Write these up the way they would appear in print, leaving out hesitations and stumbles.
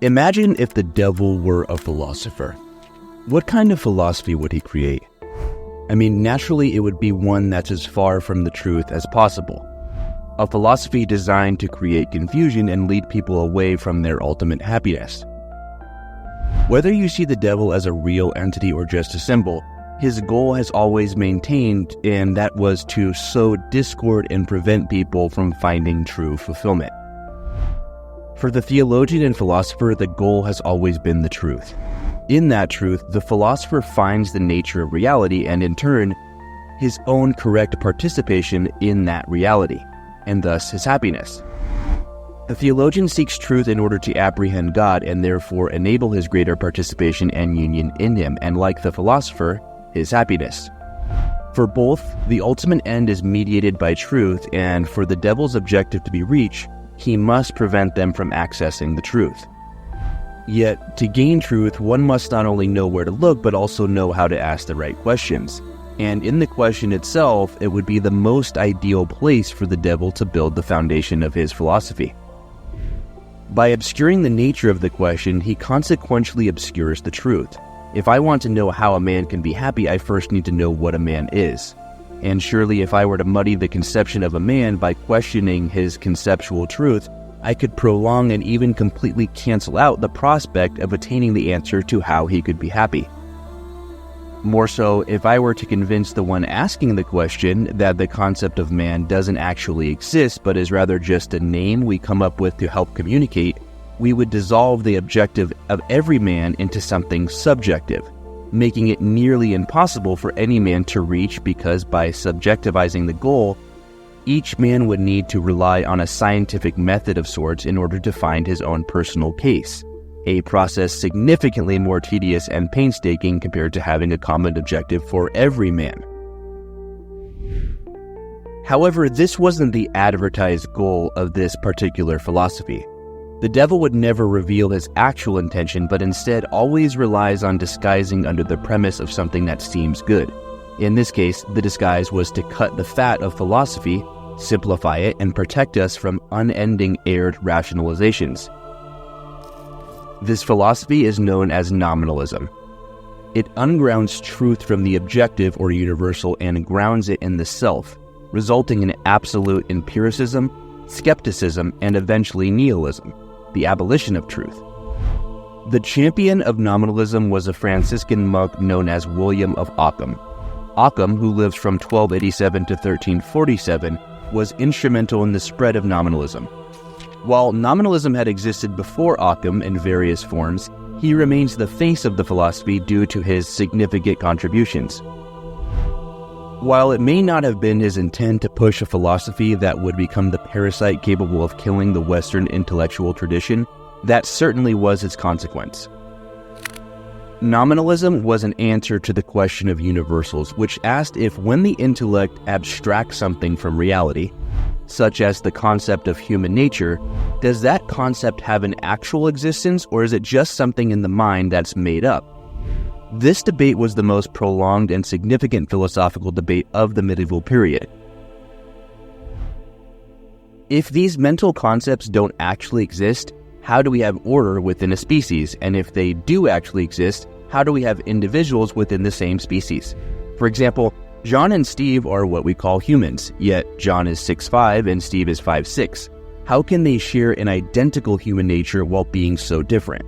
Imagine if the devil were a philosopher. What kind of philosophy would he create? I mean, naturally it would be one that's as far from the truth as possible. A philosophy designed to create confusion and lead people away from their ultimate happiness. Whether you see the devil as a real entity or just a symbol, his goal has always maintained, and that was to sow discord and prevent people from finding true fulfillment. For the theologian and philosopher, the goal has always been the truth. In that truth, the philosopher finds the nature of reality and, in turn, his own correct participation in that reality, and thus his happiness. The theologian seeks truth in order to apprehend God and therefore enable his greater participation and union in him, and like the philosopher, his happiness. For both, the ultimate end is mediated by truth, and for the devil's objective to be reached, he must prevent them from accessing the truth. Yet, to gain truth, one must not only know where to look, but also know how to ask the right questions. And in the question itself, it would be the most ideal place for the devil to build the foundation of his philosophy. By obscuring the nature of the question, he consequentially obscures the truth. If I want to know how a man can be happy, I first need to know what a man is. And surely if I were to muddy the conception of a man by questioning his conceptual truth, I could prolong and even completely cancel out the prospect of attaining the answer to how he could be happy. More so, if I were to convince the one asking the question that the concept of man doesn't actually exist but is rather just a name we come up with to help communicate, we would dissolve the objective of every man into something subjective, making it nearly impossible for any man to reach because by subjectivizing the goal, each man would need to rely on a scientific method of sorts in order to find his own personal case, a process significantly more tedious and painstaking compared to having a common objective for every man. However, this wasn't the advertised goal of this particular philosophy. The devil would never reveal his actual intention, but instead always relies on disguising under the premise of something that seems good. In this case, the disguise was to cut the fat of philosophy, simplify it, and protect us from unending aired rationalizations. This philosophy is known as nominalism. It ungrounds truth from the objective or universal and grounds it in the self, resulting in absolute empiricism, skepticism, and eventually nihilism, the abolition of truth. The champion of nominalism was a Franciscan monk known as William of Ockham. Ockham, who lived from 1287 to 1347, was instrumental in the spread of nominalism. While nominalism had existed before Ockham in various forms, he remains the face of the philosophy due to his significant contributions. While it may not have been his intent to push a philosophy that would become the parasite capable of killing the Western intellectual tradition, that certainly was its consequence. Nominalism was an answer to the question of universals, which asked if when the intellect abstracts something from reality, such as the concept of human nature, does that concept have an actual existence, or is it just something in the mind that's made up? This debate was the most prolonged and significant philosophical debate of the medieval period. If these mental concepts don't actually exist, how do we have order within a species? And if they do actually exist, how do we have individuals within the same species? For example, John and Steve are what we call humans, yet John is 6'5" and Steve is 5'6". How can they share an identical human nature while being so different?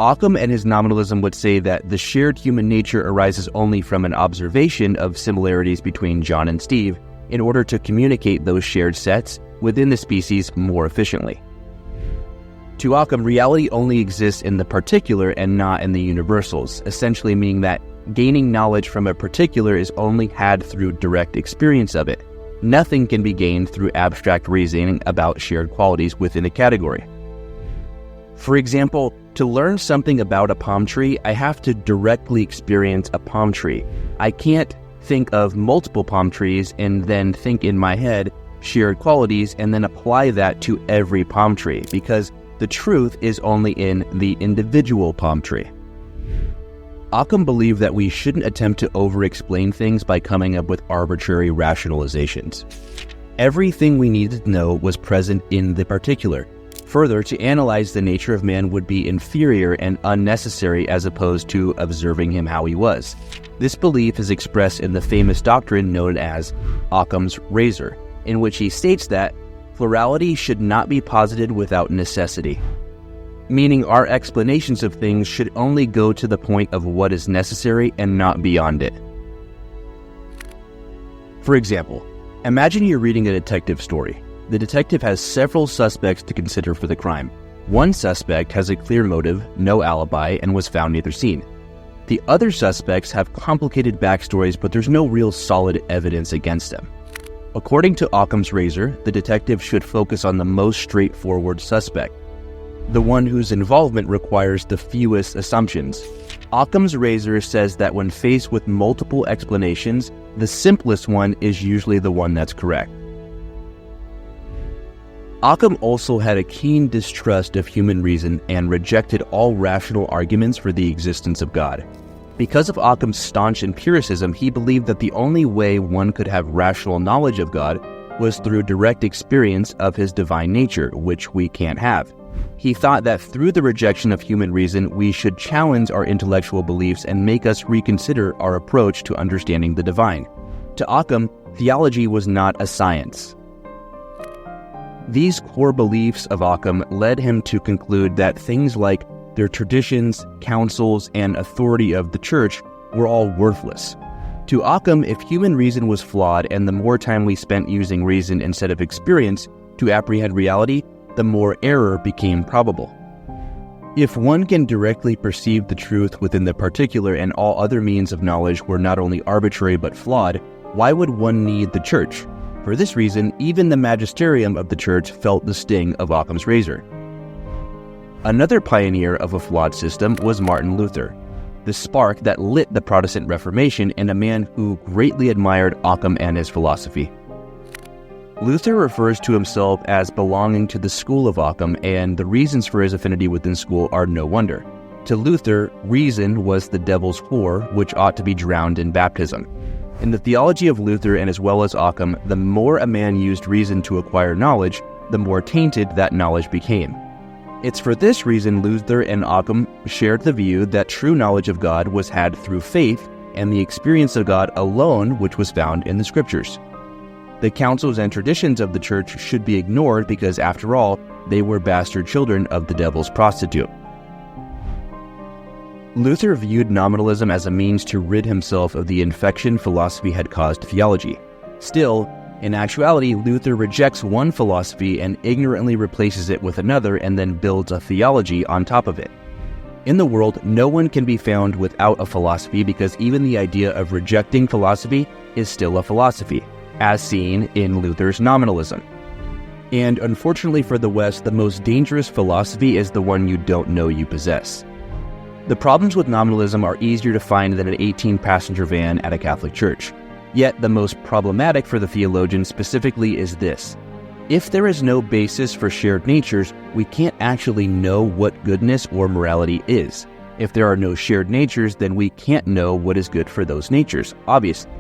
Ockham and his nominalism would say that the shared human nature arises only from an observation of similarities between John and Steve in order to communicate those shared sets within the species more efficiently. To Ockham, reality only exists in the particular and not in the universals, essentially meaning that gaining knowledge from a particular is only had through direct experience of it. Nothing can be gained through abstract reasoning about shared qualities within a category. For example, to learn something about a palm tree, I have to directly experience a palm tree. I can't think of multiple palm trees and then think in my head shared qualities and then apply that to every palm tree, because the truth is only in the individual palm tree. Ockham believed that we shouldn't attempt to over-explain things by coming up with arbitrary rationalizations. Everything we needed to know was present in the particular. Further, to analyze the nature of man would be inferior and unnecessary as opposed to observing him how he was. This belief is expressed in the famous doctrine known as Occam's razor, in which he states that plurality should not be posited without necessity, meaning our explanations of things should only go to the point of what is necessary and not beyond it. For example, imagine you're reading a detective story. The detective has several suspects to consider for the crime. One suspect has a clear motive, no alibi, and was found near the scene. The other suspects have complicated backstories, but there's no real solid evidence against them. According to Occam's razor, the detective should focus on the most straightforward suspect, the one whose involvement requires the fewest assumptions. Occam's razor says that when faced with multiple explanations, the simplest one is usually the one that's correct. Occam also had a keen distrust of human reason and rejected all rational arguments for the existence of God. Because of Occam's staunch empiricism, he believed that the only way one could have rational knowledge of God was through direct experience of his divine nature, which we can't have. He thought that through the rejection of human reason, we should challenge our intellectual beliefs and make us reconsider our approach to understanding the divine. To Occam, theology was not a science. These core beliefs of Occam led him to conclude that things like their traditions, councils, and authority of the church were all worthless. To Occam, if human reason was flawed and the more time we spent using reason instead of experience to apprehend reality, the more error became probable. If one can directly perceive the truth within the particular and all other means of knowledge were not only arbitrary but flawed, why would one need the church? For this reason, even the magisterium of the church felt the sting of Occam's razor. Another pioneer of a flawed system was Martin Luther, the spark that lit the Protestant Reformation and a man who greatly admired Occam and his philosophy. Luther refers to himself as belonging to the school of Occam, and the reasons for his affinity with this school are no wonder. To Luther, reason was the devil's whore, which ought to be drowned in baptism. In the theology of Luther and as well as Occam, the more a man used reason to acquire knowledge, the more tainted that knowledge became. It's for this reason Luther and Occam shared the view that true knowledge of God was had through faith and the experience of God alone, which was found in the Scriptures. The councils and traditions of the church should be ignored because, after all, they were bastard children of the devil's prostitute. Luther viewed nominalism as a means to rid himself of the infection philosophy had caused theology. Still, in actuality, Luther rejects one philosophy and ignorantly replaces it with another and then builds a theology on top of it. In the world, no one can be found without a philosophy because even the idea of rejecting philosophy is still a philosophy, as seen in Luther's nominalism. And unfortunately for the West, the most dangerous philosophy is the one you don't know you possess. The problems with nominalism are easier to find than an 18-passenger van at a Catholic church. Yet the most problematic for the theologian specifically is this. If there is no basis for shared natures, we can't actually know what goodness or morality is. If there are no shared natures, then we can't know what is good for those natures, obviously.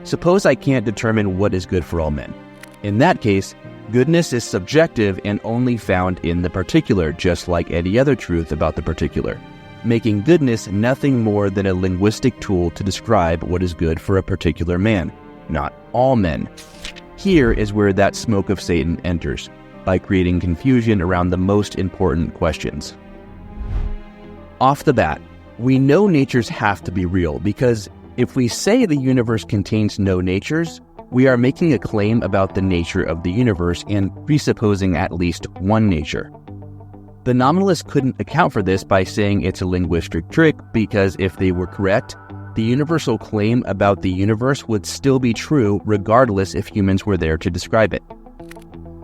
Suppose I can't determine what is good for all men. In that case, goodness is subjective and only found in the particular, just like any other truth about the particular, making goodness nothing more than a linguistic tool to describe what is good for a particular man, not all men. Here is where that smoke of Satan enters, by creating confusion around the most important questions. Off the bat, we know natures have to be real because if we say the universe contains no natures, we are making a claim about the nature of the universe and presupposing at least one nature. The nominalists couldn't account for this by saying it's a linguistic trick because if they were correct, the universal claim about the universe would still be true regardless if humans were there to describe it.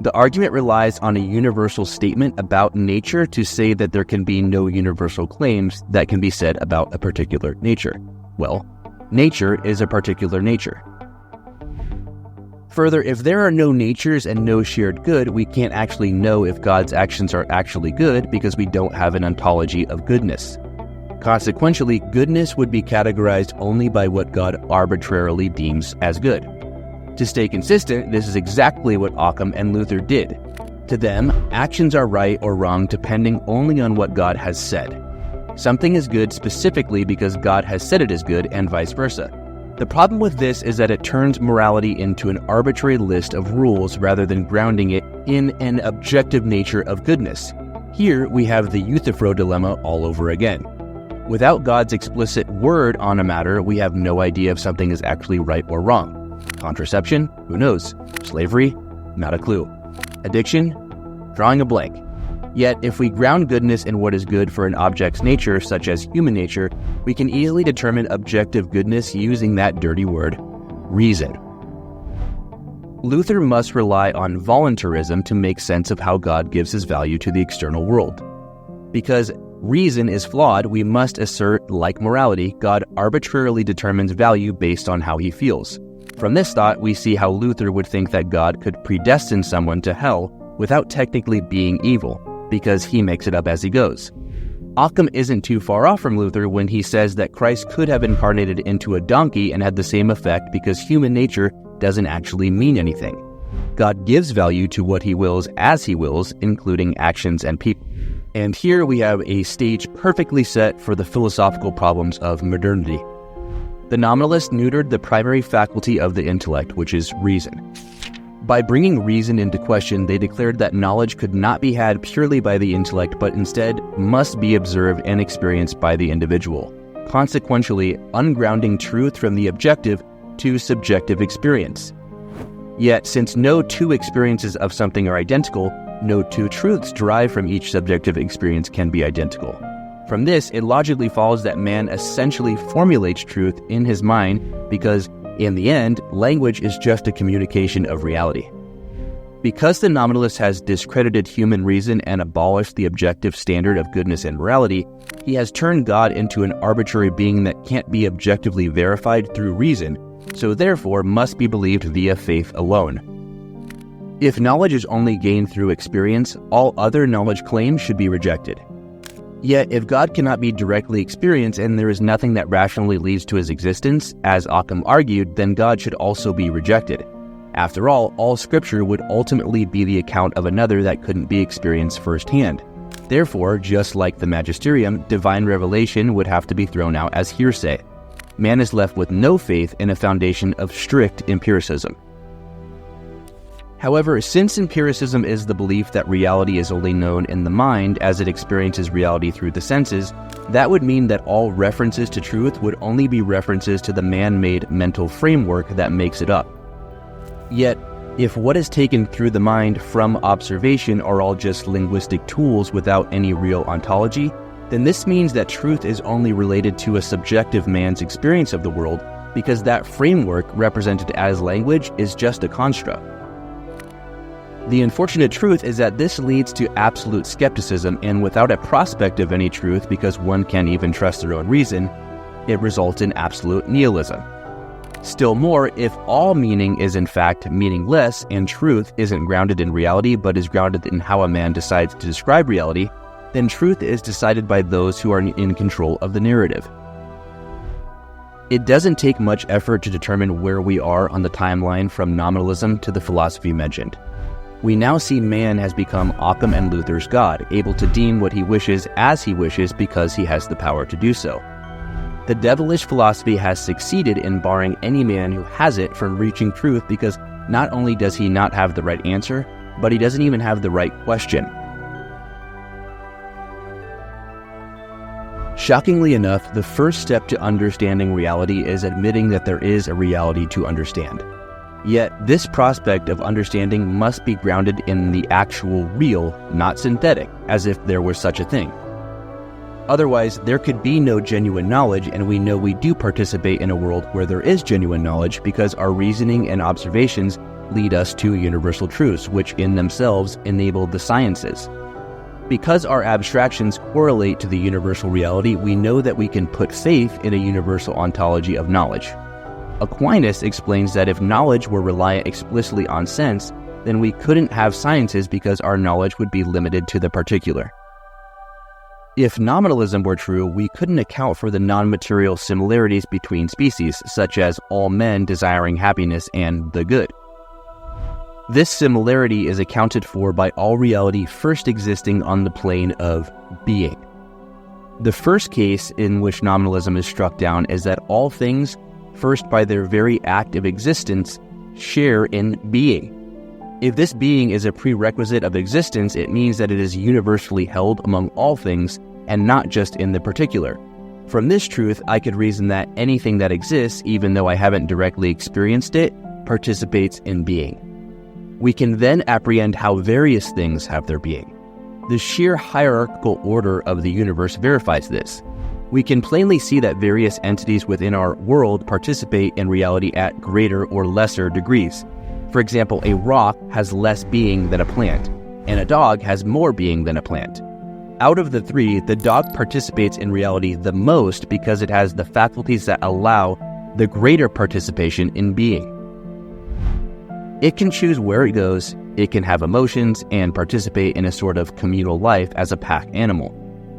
The argument relies on a universal statement about nature to say that there can be no universal claims that can be said about a particular nature. Well, nature is a particular nature. Further, if there are no natures and no shared good, we can't actually know if God's actions are actually good because we don't have an ontology of goodness. Consequently, goodness would be categorized only by what God arbitrarily deems as good. To stay consistent, this is exactly what Occam and Luther did. To them, actions are right or wrong depending only on what God has said. Something is good specifically because God has said it is good, and vice versa. The problem with this is that it turns morality into an arbitrary list of rules rather than grounding it in an objective nature of goodness. Here we have the Euthyphro dilemma all over again. Without God's explicit word on a matter, we have no idea if something is actually right or wrong. Contraception? Who knows? Slavery? Not a clue. Addiction? Drawing a blank. Yet, if we ground goodness in what is good for an object's nature, such as human nature, we can easily determine objective goodness using that dirty word, reason. Luther must rely on voluntarism to make sense of how God gives his value to the external world. Because reason is flawed, we must assert, like morality, God arbitrarily determines value based on how he feels. From this thought, we see how Luther would think that God could predestine someone to hell without technically being evil, because he makes it up as he goes. Ockham isn't too far off from Luther when he says that Christ could have incarnated into a donkey and had the same effect because human nature doesn't actually mean anything. God gives value to what he wills as he wills, including actions and people. And here we have a stage perfectly set for the philosophical problems of modernity. The nominalists neutered the primary faculty of the intellect, which is reason. By bringing reason into question, they declared that knowledge could not be had purely by the intellect, but instead must be observed and experienced by the individual, consequentially ungrounding truth from the objective to subjective experience. Yet, since no two experiences of something are identical, no two truths derived from each subjective experience can be identical. From this, it logically follows that man essentially formulates truth in his mind because, in the end, language is just a communication of reality. Because the nominalist has discredited human reason and abolished the objective standard of goodness and morality, he has turned God into an arbitrary being that can't be objectively verified through reason, so therefore must be believed via faith alone. If knowledge is only gained through experience, all other knowledge claims should be rejected. Yet, if God cannot be directly experienced and there is nothing that rationally leads to his existence, as Ockham argued, then God should also be rejected. After all Scripture would ultimately be the account of another that couldn't be experienced firsthand. Therefore, just like the magisterium, divine revelation would have to be thrown out as hearsay. Man is left with no faith in a foundation of strict empiricism. However, since empiricism is the belief that reality is only known in the mind as it experiences reality through the senses, that would mean that all references to truth would only be references to the man-made mental framework that makes it up. Yet, if what is taken through the mind from observation are all just linguistic tools without any real ontology, then this means that truth is only related to a subjective man's experience of the world because that framework, represented as language, is just a construct. The unfortunate truth is that this leads to absolute skepticism, and without a prospect of any truth because one can't even trust their own reason, it results in absolute nihilism. Still more, if all meaning is in fact meaningless and truth isn't grounded in reality but is grounded in how a man decides to describe reality, then truth is decided by those who are in control of the narrative. It doesn't take much effort to determine where we are on the timeline from nominalism to the philosophy mentioned. We now see man has become Ockham and Luther's God, able to deem what he wishes as he wishes because he has the power to do so. The devilish philosophy has succeeded in barring any man who has it from reaching truth because not only does he not have the right answer, but he doesn't even have the right question. Shockingly enough, the first step to understanding reality is admitting that there is a reality to understand. Yet, this prospect of understanding must be grounded in the actual real, not synthetic, as if there were such a thing. Otherwise, there could be no genuine knowledge, and we know we do participate in a world where there is genuine knowledge because our reasoning and observations lead us to universal truths, which in themselves enable the sciences. Because our abstractions correlate to the universal reality, we know that we can put faith in a universal ontology of knowledge. Aquinas explains that if knowledge were reliant explicitly on sense, then we couldn't have sciences because our knowledge would be limited to the particular. If nominalism were true, we couldn't account for the non-material similarities between species, such as all men desiring happiness and the good. This similarity is accounted for by all reality first existing on the plane of being. The first case in which nominalism is struck down is that all things, first by their very act of existence, share in being. If this being is a prerequisite of existence, it means that it is universally held among all things and not just in the particular. From this truth, I could reason that anything that exists, even though I haven't directly experienced it, participates in being. We can then apprehend how various things have their being. The sheer hierarchical order of the universe verifies this. We can plainly see that various entities within our world participate in reality at greater or lesser degrees. For example, a rock has less being than a plant, and a dog has more being than a plant. Out of the three, the dog participates in reality the most because it has the faculties that allow the greater participation in being. It can choose where it goes, it can have emotions, and participate in a sort of communal life as a pack animal.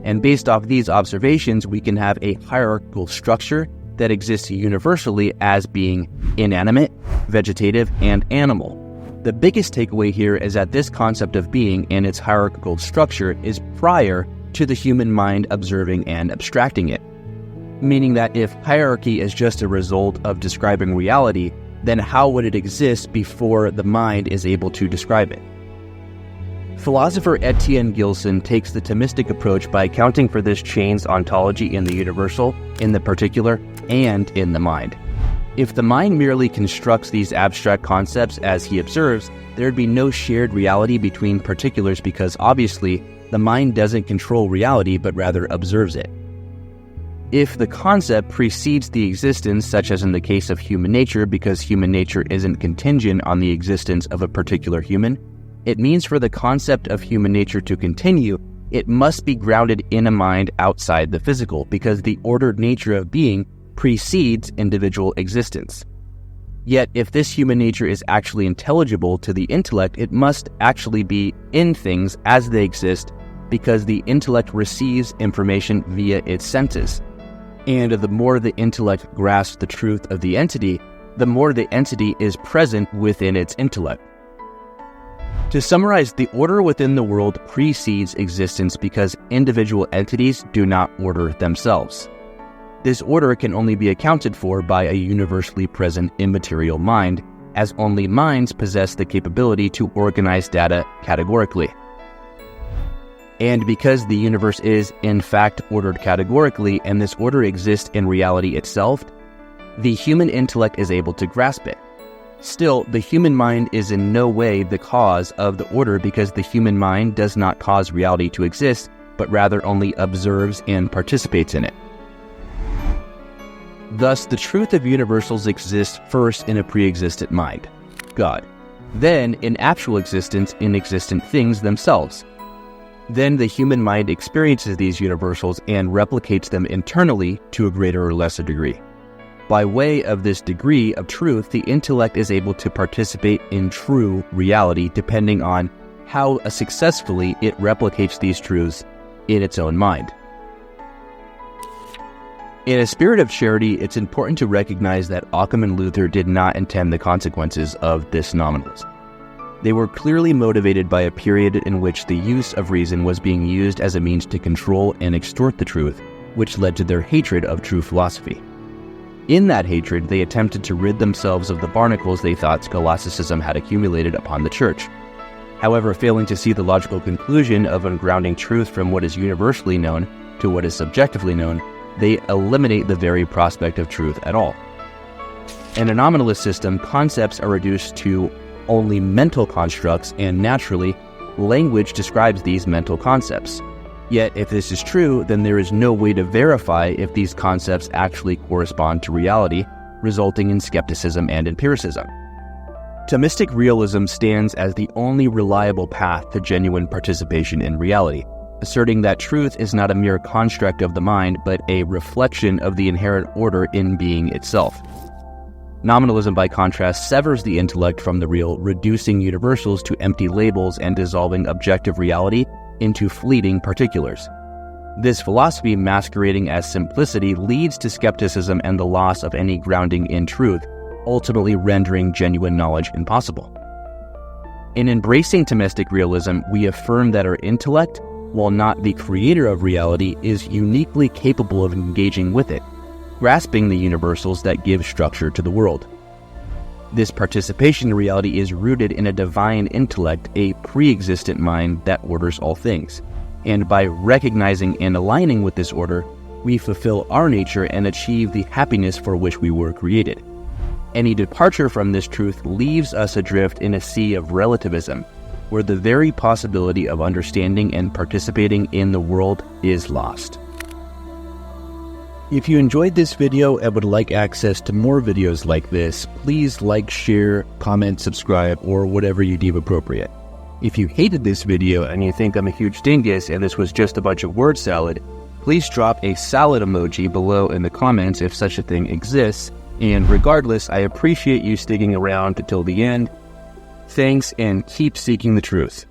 And based off these observations, we can have a hierarchical structure that exists universally as being inanimate, vegetative, and animal. The biggest takeaway here is that this concept of being and its hierarchical structure is prior to the human mind observing and abstracting it. Meaning that if hierarchy is just a result of describing reality, then how would it exist before the mind is able to describe it? Philosopher Etienne Gilson takes the Thomistic approach by accounting for this chain's ontology in the universal, in the particular, and in the mind. If the mind merely constructs these abstract concepts as he observes, there'd be no shared reality between particulars because obviously the mind doesn't control reality but rather observes it. If the concept precedes the existence, such as in the case of human nature, because human nature isn't contingent on the existence of a particular human, it means for the concept of human nature to continue, it must be grounded in a mind outside the physical, because the ordered nature of being precedes individual existence. Yet, if this human nature is actually intelligible to the intellect, it must actually be in things as they exist, because the intellect receives information via its senses. And the more the intellect grasps the truth of the entity, the more the entity is present within its intellect. To summarize, the order within the world precedes existence because individual entities do not order themselves. This order can only be accounted for by a universally present immaterial mind, as only minds possess the capability to organize data categorically. And because the universe is, in fact, ordered categorically, and this order exists in reality itself, the human intellect is able to grasp it. Still, the human mind is in no way the cause of the order because the human mind does not cause reality to exist, but rather only observes and participates in it. Thus, the truth of universals exists first in a pre-existent mind, God, then in actual existence in existent things themselves. Then the human mind experiences these universals and replicates them internally to a greater or lesser degree. By way of this degree of truth, the intellect is able to participate in true reality depending on how successfully it replicates these truths in its own mind. In a spirit of charity, it's important to recognize that Ockham and Luther did not intend the consequences of this nominalism. They were clearly motivated by a period in which the use of reason was being used as a means to control and extort the truth, which led to their hatred of true philosophy. In that hatred, they attempted to rid themselves of the barnacles they thought scholasticism had accumulated upon the church. However, failing to see the logical conclusion of ungrounding truth from what is universally known to what is subjectively known, they eliminate the very prospect of truth at all. In a nominalist system, concepts are reduced to only mental constructs, and naturally, language describes these mental concepts. Yet, if this is true, then there is no way to verify if these concepts actually correspond to reality, resulting in skepticism and empiricism. Thomistic realism stands as the only reliable path to genuine participation in reality, asserting that truth is not a mere construct of the mind, but a reflection of the inherent order in being itself. Nominalism, by contrast, severs the intellect from the real, reducing universals to empty labels and dissolving objective reality into fleeting particulars. This philosophy, masquerading as simplicity, leads to skepticism and the loss of any grounding in truth, ultimately rendering genuine knowledge impossible. In embracing Thomistic realism, we affirm that our intellect, while not the creator of reality, is uniquely capable of engaging with it, grasping the universals that give structure to the world. This participation in reality is rooted in a divine intellect, a pre-existent mind that orders all things. And by recognizing and aligning with this order, we fulfill our nature and achieve the happiness for which we were created. Any departure from this truth leaves us adrift in a sea of relativism, where the very possibility of understanding and participating in the world is lost. If you enjoyed this video and would like access to more videos like this, please like, share, comment, subscribe, or whatever you deem appropriate. If you hated this video and you think I'm a huge dingus and this was just a bunch of word salad, please drop a salad emoji below in the comments if such a thing exists, and regardless, I appreciate you sticking around until the end. Thanks, and keep seeking the truth.